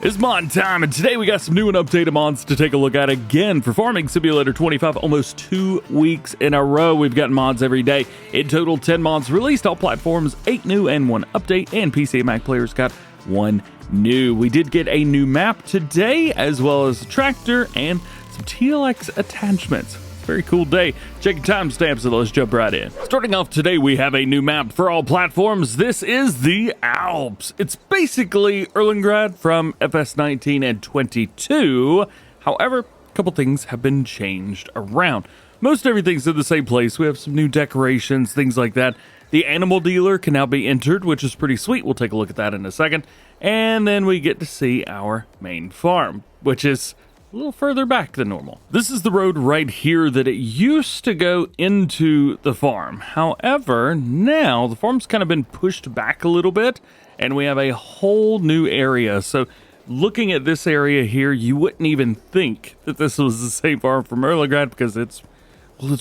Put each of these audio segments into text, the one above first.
It's mod time, and today we got some new and updated mods to take a look at again for Farming Simulator 25, almost 2 weeks in a row. We've got mods every day. In total, 10 mods released, all platforms, 8 new and 1 update, and PC and Mac players got 1 new. We did get a new map today, as well as a tractor and some TLX attachments. Very cool day. Check your timestamps and let's jump right in. Starting off today, we have a new map for all platforms. This is the Alps. It's basically Erlengrad from FS19 and 22. However, a couple things have been changed around. Most everything's in the same place. We have some new decorations, things like that. The animal dealer can now be entered, which is pretty sweet. We'll take a look at that in a second. And then we get to see our main farm, which is a little further back than normal. This is the road right here that it used to go into the farm. However, now the farm's kind of been pushed back a little bit and we have a whole new area. So looking at this area here, you wouldn't even think that this was the same farm from Erlengrad because it's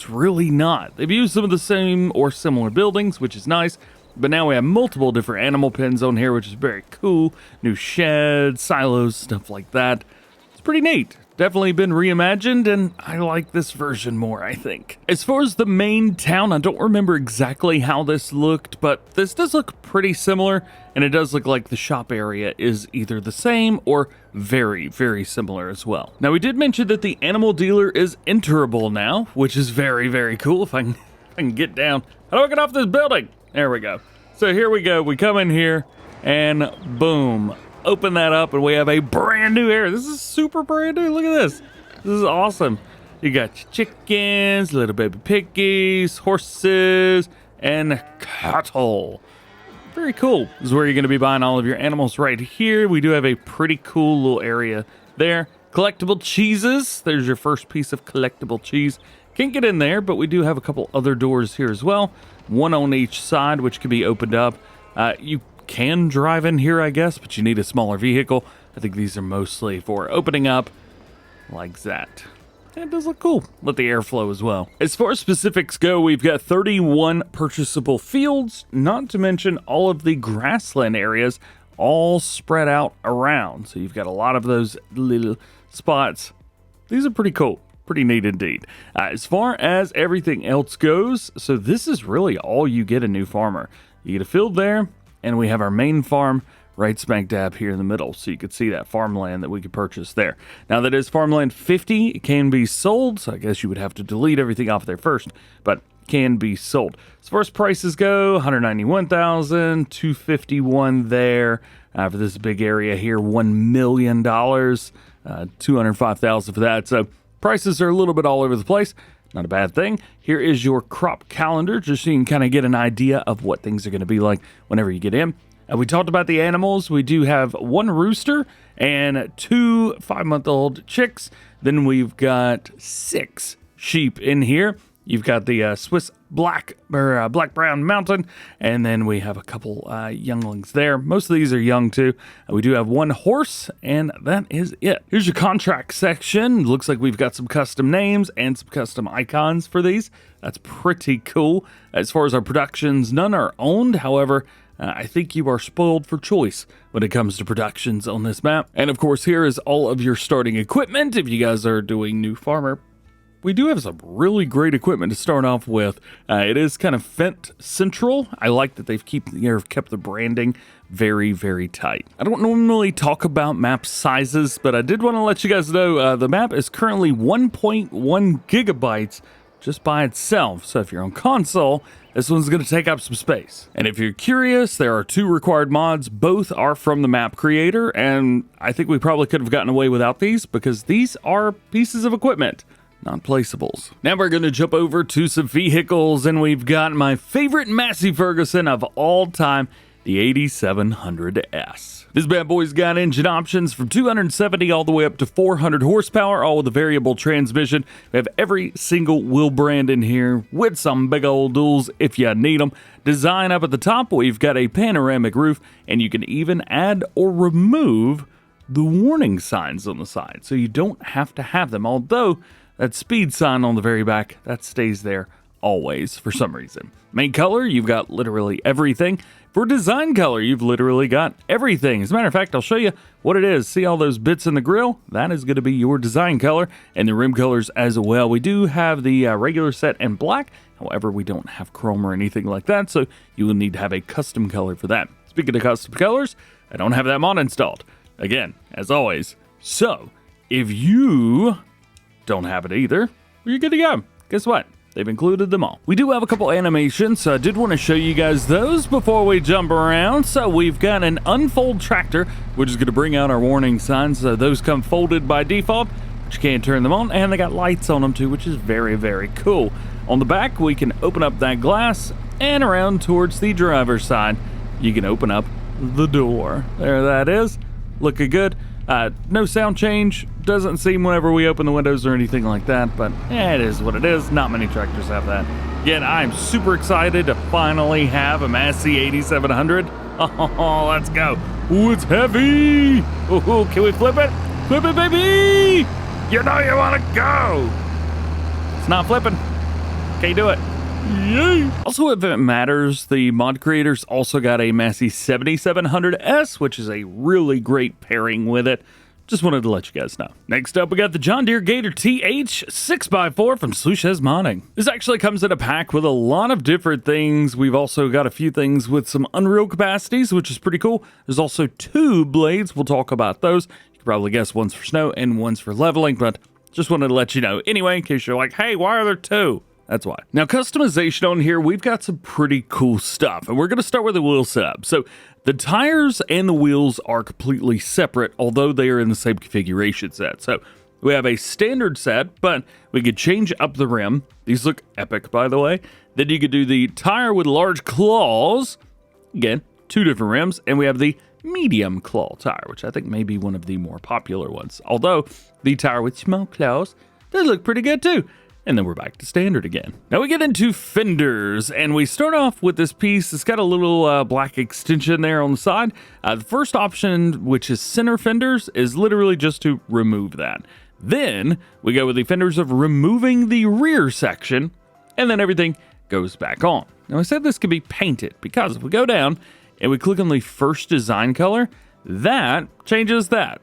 really not. They've used some of the same or similar buildings, which is nice. But now we have multiple different animal pens on here, which is very cool. New sheds, silos, stuff like that. Pretty neat. Definitely been reimagined, and I like this version more, I think. As far as the main town, I don't remember exactly how this looked, but this does look pretty similar, and it does look like the shop area is either the same or very, very similar as well. Now, we did mention that the animal dealer is enterable now, which is very, very cool. If I can get down. How do I get off this building? There we go. So here we go. We come in here, and boom. Open that up and we have a brand new area. This is super brand new. Look at this. This is awesome. You got your chickens, little baby piggies, horses, and cattle. Very cool. This is where you're going to be buying all of your animals right here. We do have a pretty cool little area there. Collectible cheeses. There's your first piece of collectible cheese. Can't get in there, but we do have a couple other doors here as well. One on each side, which can be opened up. You can drive in here, I guess, but you need a smaller vehicle. I think these are mostly for opening up like that. It does look cool. Let the air flow as well. As far as specifics go, we've got 31 purchasable fields, not to mention all of the grassland areas all spread out around. So you've got a lot of those little spots. These are pretty cool. Pretty neat indeed. As far as everything else goes, so this is really all you get a new farmer. You get a field there, and we have our main farm right smack dab here in the middle. So you could see that farmland that we could purchase there. Now that is farmland 50. It can be sold. So I guess you would have to delete everything off there first, but can be sold. As far as prices go, $191,000, $251 there. For this big area here, $1 million, $205,000 for that. So prices are a little bit all over the place. Not a bad thing. Here is your crop calendar, just so you can kind of get an idea of what things are going to be like whenever you get in. We talked about the animals. We do have 1 rooster and 2 5-month-old chicks. Then we've got 6 sheep in here. You've got the Swiss black-brown mountain, and then we have a couple younglings there. Most of these are young too. We do have 1 horse, and that is it. Here's your contract section. Looks like we've got some custom names and some custom icons for these. That's pretty cool. As far as our productions, none are owned. However, I think you are spoiled for choice when it comes to productions on this map. And of course, here is all of your starting equipment if you guys are doing new farmer. We do have some really great equipment to start off with. It is kind of Fendt central. I like that they've kept the branding very, very tight. I don't normally talk about map sizes, but I did want to let you guys know the map is currently 1.1 gigabytes just by itself. So if you're on console, this one's going to take up some space. And if you're curious, there are 2 required mods. Both are from the map creator, and I think we probably could have gotten away without these because these are pieces of equipment, not placeables. Now we're going to jump over to some vehicles, and we've got my favorite Massey Ferguson of all time, the 8700S. This bad boy's got engine options from 270 all the way up to 400 horsepower, all with a variable transmission. We have every single wheel brand in here with some big old duals if you need them. Design up at the top, we've got a panoramic roof, and you can even add or remove the warning signs on the side, so you don't have to have them, although that speed sign on the very back, that stays there always for some reason. Main color, you've got literally everything. For design color, you've literally got everything. As a matter of fact, I'll show you what it is. See all those bits in the grill? That is going to be your design color, and the rim colors as well. We do have the regular set in black. However, we don't have chrome or anything like that, so you will need to have a custom color for that. Speaking of custom colors, I don't have that mod installed. Again, as always. So, if you don't have it either, you're good to go. Guess what? They've included them all. We do have a couple animations, so I did want to show you guys those before we jump around. So we've got an unfold tractor, which is going to bring out our warning signs. So those come folded by default, but you can't turn them on, and they got lights on them too, which is very, very cool. On the back, we can open up that glass, and around towards the driver's side, you can open up the door. There that is, looking good. No sound change, doesn't seem whenever we open the windows or anything like that, but it is what it is. Not many tractors have that. Again, I'm super excited to finally have a Massey 8700. Oh, let's go. Ooh, it's heavy. Ooh, can we flip it? Flip it, baby. You know you want to go. It's not flipping. Can't do it. Yay. Also, if it matters, the mod creators also got a Massey 7700S, which is a really great pairing with it. Just wanted to let you guys know. Next up, we got the John Deere Gator TH 6x4 from Sluices Modding. This actually comes in a pack with a lot of different things. We've also got a few things with some Unreal capacities, which is pretty cool. There's also 2 blades. We'll talk about those. You can probably guess one's for snow and one's for leveling, but just wanted to let you know anyway, in case you're like, hey, why are there 2? That's why. Now, customization on here, we've got some pretty cool stuff, and we're going to start with the wheel setup. So the tires and the wheels are completely separate, although they are in the same configuration set. So we have a standard set, but we could change up the rim. These look epic, by the way. Then you could do the tire with large claws. Again, 2 different rims, and we have the medium claw tire, which I think may be one of the more popular ones. Although the tire with small claws does look pretty good too. And then we're back to standard again. Now we get into fenders, and we start off with this piece. It's got a little black extension there on the side. The first option, which is center fenders, is literally just to remove that. Then we go with the fenders of removing the rear section, and then everything goes back on. Now I said this could be painted because if we go down and we click on the first design color, that changes that.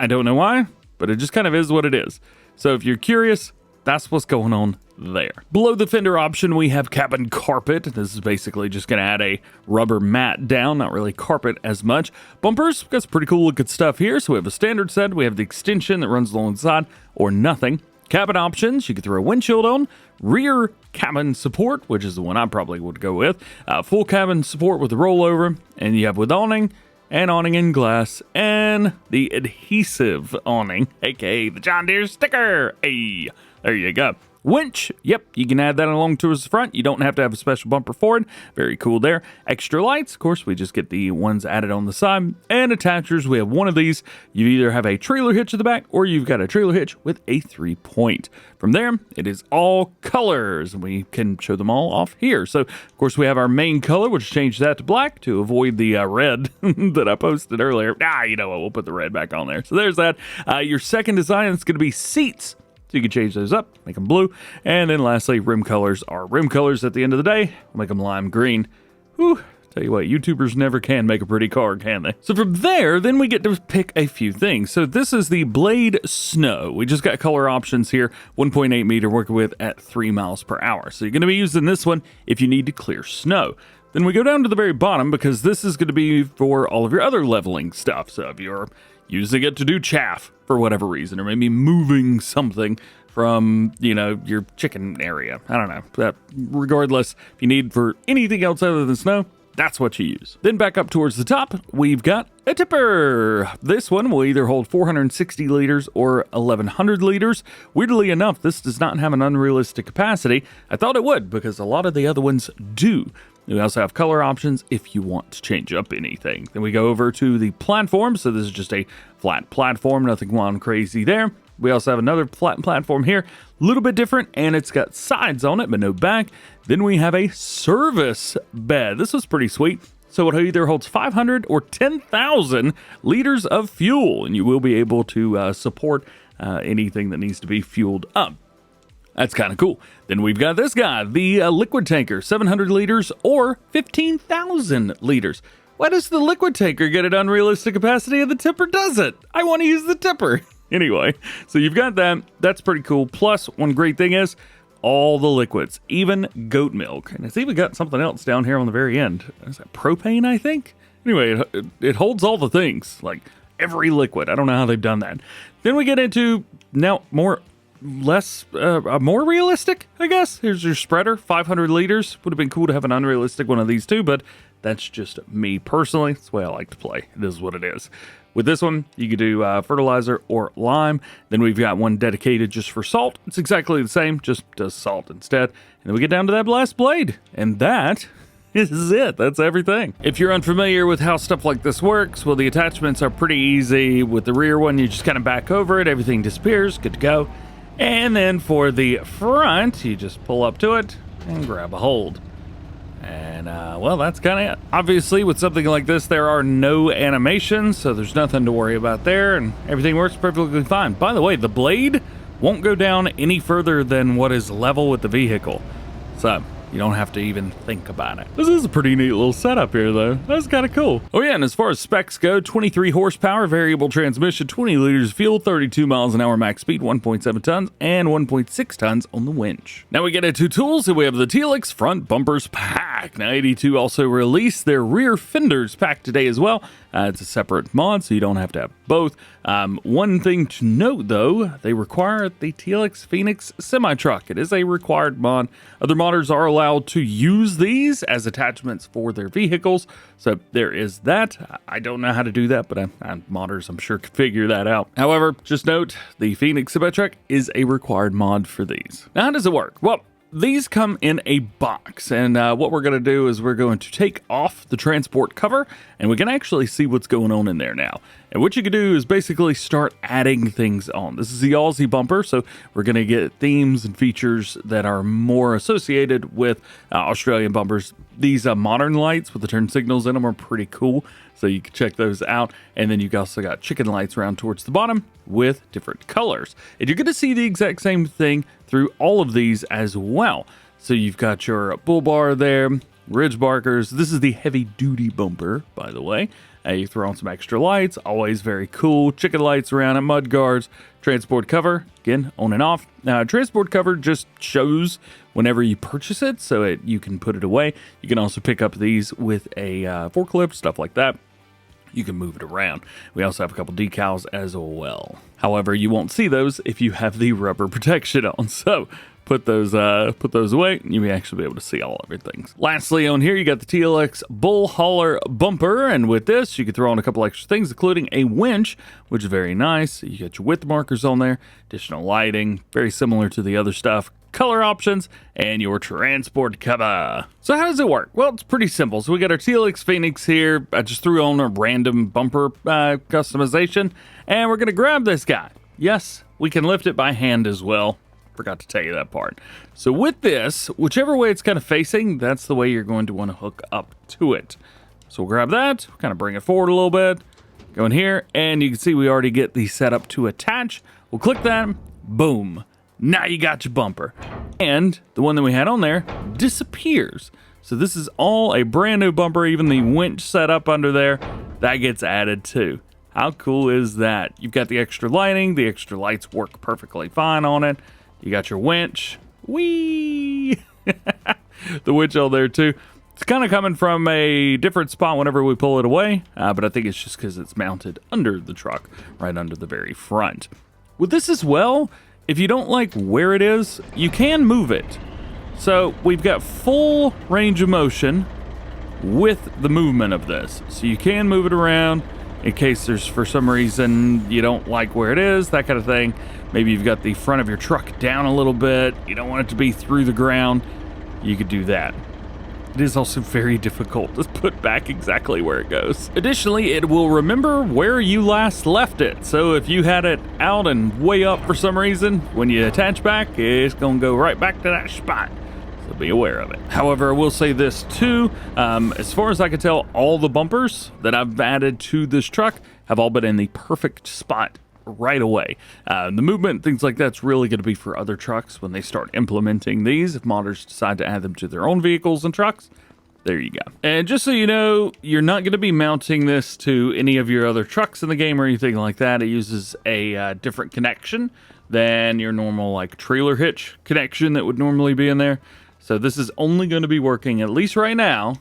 I don't know why, but it just kind of is what it is. So if you're curious, that's what's going on there. Below the fender option, we have cabin carpet. This is basically just going to add a rubber mat down, not really carpet as much. Bumpers, got some pretty cool looking stuff here. So we have a standard set, we have the extension that runs along the side, or nothing. Cabin options, you can throw a windshield on. Rear cabin support, which is the one I probably would go with. Full cabin support with the rollover, and you have with awning, and awning in glass, and the adhesive awning, aka the John Deere sticker. Hey, there you go. Winch, yep, you can add that along towards the front. You don't have to have a special bumper for it. Very cool there. Extra lights, of course, we just get the ones added on the side. And attachers, we have one of these. You either have a trailer hitch at the back, or you've got a trailer hitch with a 3-point. From there, it is all colors, and we can show them all off here. So, of course, we have our main color, which changed that to black to avoid the red that I posted earlier. You know what, we'll put the red back on there. So there's that. Your second design is going to be seats. So you can change those up, make them blue. And then lastly, rim colors are rim colors at the end of the day. We'll make them lime green. Whew. Tell you what, YouTubers never can make a pretty car, can they? So from there, then we get to pick a few things. So this is the Blade Snow. We just got color options here. 1.8 meter working with at 3 miles per hour. So you're going to be using this one if you need to clear snow. Then we go down to the very bottom because this is going to be for all of your other leveling stuff. So if you're using it to do chaff for whatever reason, or maybe moving something from, your chicken area. I don't know. But regardless, if you need for anything else other than snow, that's what you use. Then back up towards the top, we've got a tipper. This one will either hold 460 liters or 1100 liters. Weirdly enough, this does not have an unrealistic capacity. I thought it would because a lot of the other ones do. We also have color options if you want to change up anything. Then we go over to the platform. So this is just a flat platform, nothing wild and crazy there. We also have another flat platform here, a little bit different, and it's got sides on it, but no back. Then we have a service bed. This was pretty sweet. So it either holds 500 or 10,000 liters of fuel, and you will be able to support anything that needs to be fueled up. That's kind of cool. Then we've got this guy, the liquid tanker, 700 liters or 15,000 liters. Why does the liquid tanker get an unrealistic capacity and the tipper doesn't? I want to use the tipper. Anyway, so you've got that. That's pretty cool. Plus, one great thing is all the liquids, even goat milk. And it's even got something else down here on the very end. Is that propane, I think? Anyway, it holds all the things, like every liquid. I don't know how they've done that. Then we get into now more realistic, I guess. Here's your spreader, 500 liters. Would have been cool to have an unrealistic one of these too, but that's just me personally. That's the way I like to play. It is what it is. With this one, you could do fertilizer or lime. Then we've got one dedicated just for salt. It's exactly the same, just does salt instead. And then we get down to that blast blade. And that is it. That's everything. If you're unfamiliar with how stuff like this works, well, the attachments are pretty easy. With the rear one, you just kind of back over it. Everything disappears. Good to go. And then for the front, you just pull up to it and grab a hold. And, well, that's kind of it. Obviously, with something like this, there are no animations, so there's nothing to worry about there, and everything works perfectly fine. By the way, the blade won't go down any further than what is level with the vehicle, so you don't have to even think about it. This is a pretty neat little setup here, though. That's kind of cool. Oh, yeah, and as far as specs go, 23 horsepower, variable transmission, 20 liters of fuel, 32 miles an hour max speed, 1.7 tons, and 1.6 tons on the winch. Now we get into tools, and we have the TLX front bumpers pack. Now, 82 also released their rear fenders pack today as well. It's a separate mod, so you don't have to have both. One thing to note, though, they require the TLX Phoenix semi-truck. It is a required mod. Other modders are allowed to use these as attachments for their vehicles, so there is that. I don't know how to do that, but modders, I'm sure, could figure that out. However, just note, the Phoenix semi-truck is a required mod for these. Now, how does it work? Well, these come in a box, and what we're going to do is we're going to take off the transport cover, and we can actually see what's going on in there now. And what you can do is basically start adding things on. This is the Aussie bumper, so we're going to get themes and features that are more associated with Australian bumpers. These modern lights with the turn signals in them are pretty cool, so you can check those out. And then you've also got chicken lights around towards the bottom with different colors. And you're going to see the exact same thing through all of these as well. So you've got your bull bar there, ridge barkers. This is the heavy duty bumper, by the way. You throw on some extra lights, always very cool. Chicken lights around it, mud guards, transport cover, again, on and off. Now, transport cover just shows whenever you purchase it, so you can put it away. You can also pick up these with a forklift, stuff like that. You can move it around. We also have a couple decals as well. However, you won't see those if you have the rubber protection on. So put those away, and you may actually be able to see all everything. Lastly, on here, you got the TLX Bull Hauler bumper, and with this, you can throw on a couple extra things, including a winch, which is very nice. You got your width markers on there, additional lighting, very similar to the other stuff, color options, and your transport cover. So how does it work? Well, it's pretty simple. So we got our TLX Phoenix here. I just threw on a random bumper customization, and we're gonna grab this guy. Yes, we can lift it by hand as well. Forgot to tell you that part. So with this, whichever way it's kind of facing, that's the way you're going to want to hook up to it. So we'll grab that, kind of bring it forward a little bit, go in here, and you can see we already get the setup to attach. We'll click that, boom. Now you got your bumper. And the one that we had on there disappears. So this is all a brand new bumper, even the winch setup under there, that gets added too. How cool is that? You've got the extra lighting, the extra lights work perfectly fine on it. You got your winch. Whee! The winch on there too. It's kind of coming from a different spot whenever we pull it away, but I think it's just because it's mounted under the truck, right under the very front. With this as well, if you don't like where it is, you can move it. So we've got full range of motion with the movement of this. So you can move it around in case there's, for some reason, you don't like where it is, that kind of thing. Maybe you've got the front of your truck down a little bit. You don't want it to be through the ground. You could do that. It is also very difficult to put back exactly where it goes. Additionally, it will remember where you last left it. So if you had it out and way up for some reason, when you attach back, it's going to go right back to that spot. So be aware of it. However, I will say this too. As far as I can tell, all the bumpers that I've added to this truck have all been in the perfect spot right away. The movement, things like that's really going to be for other trucks when they start implementing these. If modders decide to add them to their own vehicles and trucks, there you go. And just so you know, you're not going to be mounting this to any of your other trucks in the game or anything like that. It uses a different connection than your normal like trailer hitch connection that would normally be in there. So this is only going to be working, at least right now,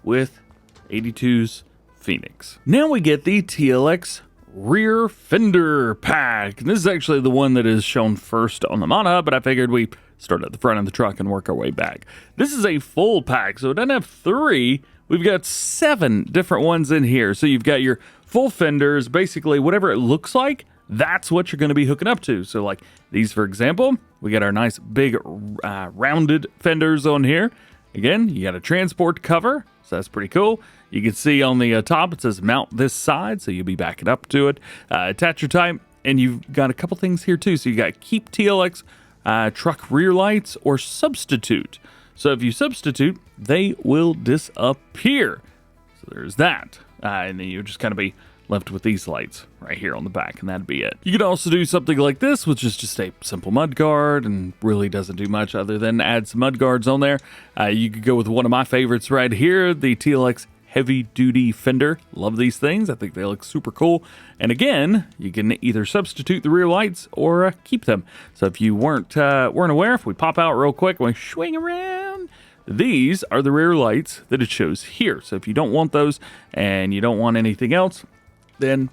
with 82's Phoenix. Now we get the TLX rear fender pack. This is actually the one that is shown first on the mod hub, but I figured we start at the front of the truck and work our way back. This is a full pack, so it doesn't have 3. We've got 7 different ones in here. So you've got your full fenders, basically whatever it looks like, that's what you're going to be hooking up to. So like these, for example, we got our nice big rounded fenders on here. Again, you got a transport cover, so that's pretty cool. You can see on the top, it says mount this side, so you'll be backing up to it. Attacher type, and you've got a couple things here too. So you got keep TLX truck rear lights or substitute. So if you substitute, they will disappear. So there's that. And then you'll just kind of be left with these lights right here on the back, and that'd be it. You could also do something like this, which is just a simple mud guard and really doesn't do much other than add some mud guards on there. You could go with one of my favorites right here, the TLX heavy duty fender. Love these things. I think they look super cool. And again, you can either substitute the rear lights or keep them. So if you weren't aware, if we pop out real quick and we swing around, these are the rear lights that it shows here. So if you don't want those and you don't want anything else, then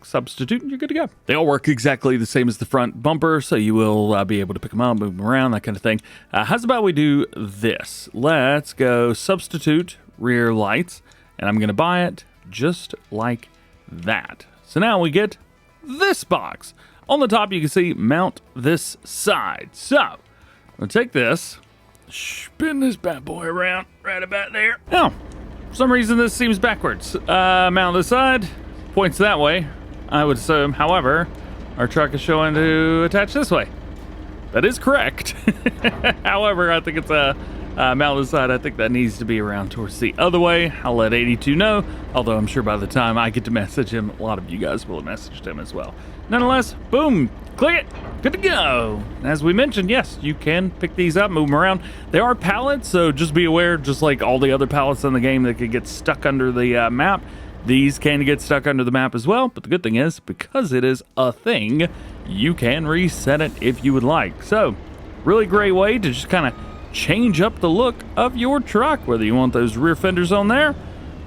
substitute and you're good to go. They all work exactly the same as the front bumper, so you will be able to pick them up, move them around, that kind of thing. How's about we do this? Let's go substitute rear lights, and I'm going to buy it just like that. So now we get this box. On the top, you can see mount this side. So I'm going to take this, spin this bad boy around right about there. Now, for some reason, this seems backwards. Mount this side, points that way, I would assume. However, our truck is showing to attach this way. That is correct. However, I think it's a mount this side. I think that needs to be around towards the other way. I'll let 82 know, although I'm sure by the time I get to message him, a lot of you guys will have messaged him as well. Nonetheless, boom, click it, good to go. As we mentioned, yes, you can pick these up, move them around. They are pallets, so just be aware, just like all the other pallets in the game that could get stuck under the map, these can get stuck under the map as well. But the good thing is, because it is a thing, you can reset it if you would like. So, really great way to just kind of change up the look of your truck, whether you want those rear fenders on there.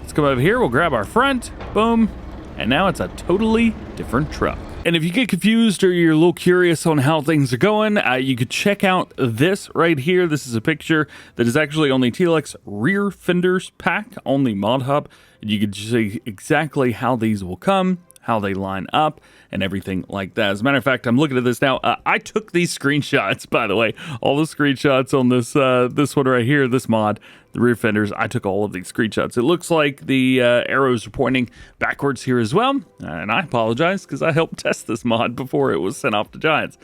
Let's come over here, we'll grab our front, boom, and now it's a totally different truck. And if you get confused or you're a little curious on how things are going, you could check out this right here. This is a picture that is actually on the TLX rear fenders pack on the mod hub. You can see exactly how these will come, how they line up, and everything like that. As a matter of fact, I'm looking at this now. I took these screenshots, by the way, all the screenshots on this this one right here, this mod, the rear fenders. I took all of these screenshots. It looks like the arrows are pointing backwards here as well, and I apologize because I helped test this mod before it was sent off to Giants.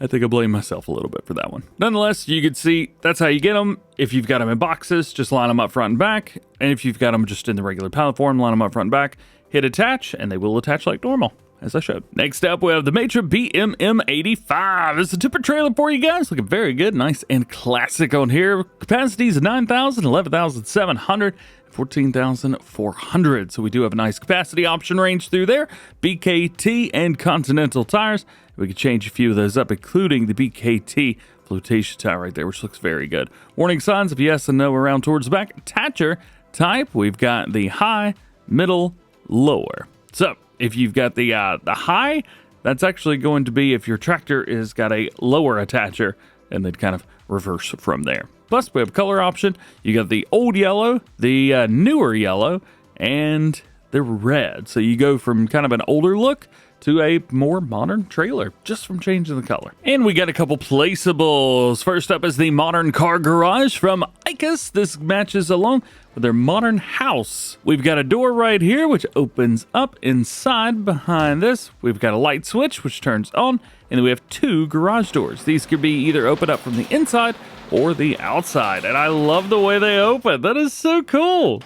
I think I blame myself a little bit for that one. Nonetheless, you can see that's how you get them. If you've got them in boxes, just line them up front and back. And if you've got them just in the regular pallet form, line them up front and back, hit attach, and they will attach like normal, as I showed. Next up, we have the Maitre BMM85. It's a tipper trailer for you guys. Looking very good, nice and classic on here. Capacity is 9,000, 11,700, 14,400. So we do have a nice capacity option range through there. BKT and Continental tires. We can change a few of those up, including the BKT flotation tire right there, which looks very good. Warning signs of yes and no around towards the back. Attacher type, we've got the high, middle, lower. So if you've got the high, that's actually going to be if your tractor is got a lower attacher, and then kind of reverse from there. Plus, we have a color option. You got the old yellow, the newer yellow, and the red. So you go from kind of an older look to a more modern trailer just from changing the color. And we got a couple placeables. First up is the modern car garage from Icus. This matches along with their modern house. We've got a door right here which opens up inside. Behind this, we've got a light switch which turns on, and then we have 2 garage doors. These could be either open up from the inside or the outside, and I love the way they open. That is so cool.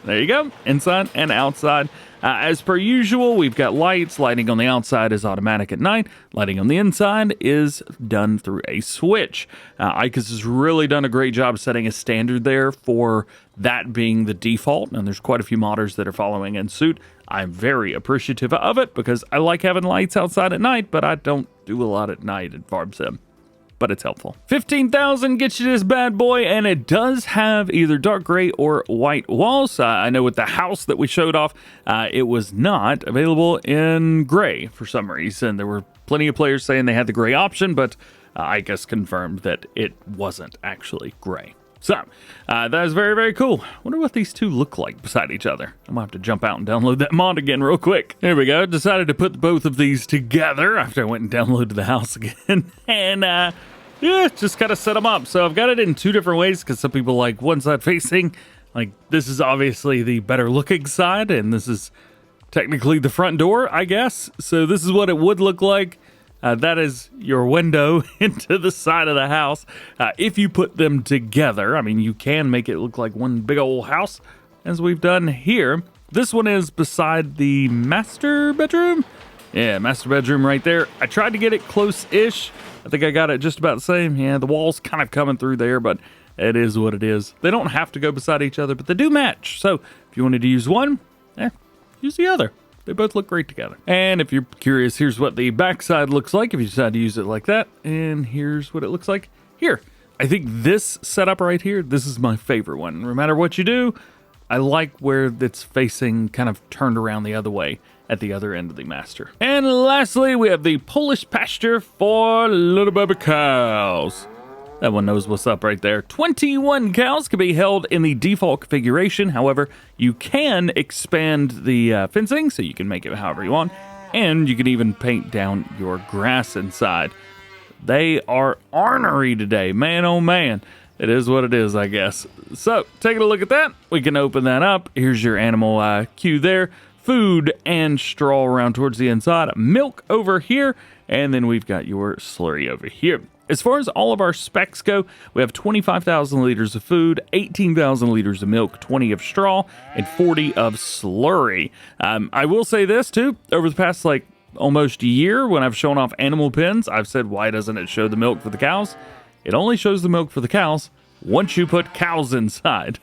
There you go, inside and outside. As per usual, we've got lights. Lighting on the outside is automatic at night. Lighting on the inside is done through a switch. ICUS has really done a great job setting a standard there for that being the default, and there's quite a few modders that are following in suit. I'm very appreciative of it because I like having lights outside at night, but I don't do a lot at night in Farm Sim. But it's helpful. 15,000 gets you this bad boy, and it does have either dark gray or white walls. I know with the house that we showed off, it was not available in gray for some reason. There were plenty of players saying they had the gray option, but I guess confirmed that it wasn't actually gray. So, that is very, very cool. Wonder what these two look like beside each other. I'm gonna have to jump out and download that mod again real quick. There we go. Decided to put both of these together after I went and downloaded the house again. And, yeah, just kind of set them up. So I've got it in two different ways because some people like one side facing. Like, this is obviously the better looking side, and this is technically the front door, I guess. So this is what it would look like. That is your window into the side of the house. If you put them together, I mean, you can make it look like one big old house, as we've done here. This one is beside the master bedroom. Yeah, master bedroom right there. I tried to get it close-ish. I think I got it just about the same. Yeah, the wall's kind of coming through there, but it is what it is. They don't have to go beside each other, but they do match. So if you wanted to use one, use the other. They both look great together. And if you're curious, here's what the backside looks like if you decide to use it like that. And here's what it looks like here. I think this setup right here, this is my favorite one. No matter what you do, I like where it's facing kind of turned around the other way at the other end of the master. And lastly, we have the Polish pasture for little baby cows. That one knows what's up right there. 21 cows can be held in the default configuration. However, you can expand the fencing, so you can make it however you want. And you can even paint down your grass inside. They are ornery today. Man, oh man. It is what it is, I guess. So, taking a look at that, we can open that up. Here's your animal queue there. Food and straw around towards the inside. Milk over here. And then we've got your slurry over here. As far as all of our specs go, we have 25,000 liters of food, 18,000 liters of milk, 20 of straw, and 40 of slurry. I will say this too, over the past almost a year when I've shown off animal pens, I've said, why doesn't it show the milk for the cows? It only shows the milk for the cows once you put cows inside.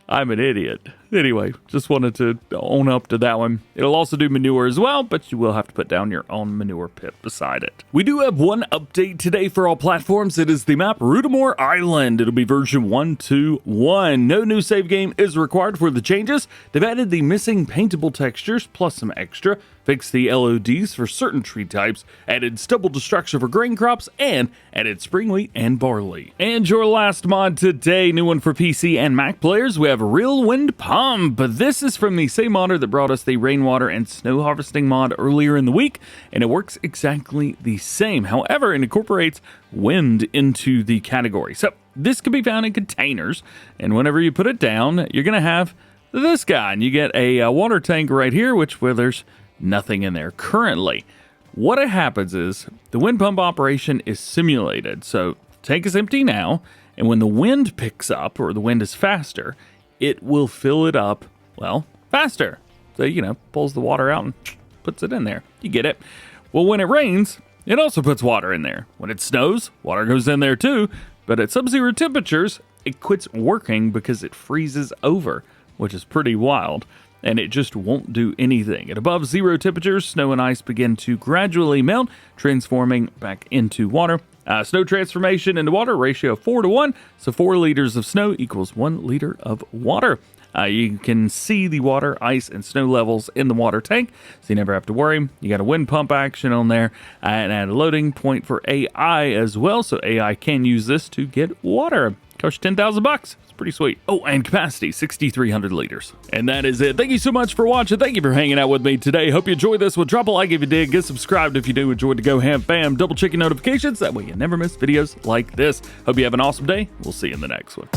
I'm an idiot. Anyway, just wanted to own up to that one. It'll also do manure as well, but you will have to put down your own manure pit beside it. We do have one update today for all platforms. It is the map Rottumer Island. It'll be version 1.2.1. No new save game is required for the changes. They've added the missing paintable textures plus some extra, fixed the LODs for certain tree types, added stubble destruction for grain crops, and added spring wheat and barley. And your last mod today, new one for PC and Mac players, we have Real Windpump. But this is from the same modder that brought us the rainwater and snow harvesting mod earlier in the week, and it works exactly the same. However, it incorporates wind into the category. So this can be found in containers, and whenever you put it down, you're going to have this guy, and you get a water tank right here, where there's nothing in there currently. What happens is the wind pump operation is simulated. So tank is empty now, and when the wind picks up or the wind is faster, it will fill it up, well, faster. So, pulls the water out and puts it in there. You get it? Well, when it rains, it also puts water in there. When it snows, water goes in there too, but at sub-zero temperatures, it quits working because it freezes over, which is pretty wild. And it just won't do anything. At above zero temperatures, snow and ice begin to gradually melt, transforming back into water. Snow transformation into water, ratio 4:1, so 4 liters of snow equals 1 liter of water. You can see the water, ice, and snow levels in the water tank, so you never have to worry. You got a wind pump action on there, and add a loading point for AI as well, so AI can use this to get water. Costs you $10,000. It's pretty sweet. Oh, and capacity, 6,300 liters. And that is it. Thank you so much for watching. Thank you for hanging out with me today. Hope you enjoyed this one. Drop a like if you did. Get subscribed if you do enjoy the DjGoHam fam. Double check your notifications. That way you never miss videos like this. Hope you have an awesome day. We'll see you in the next one.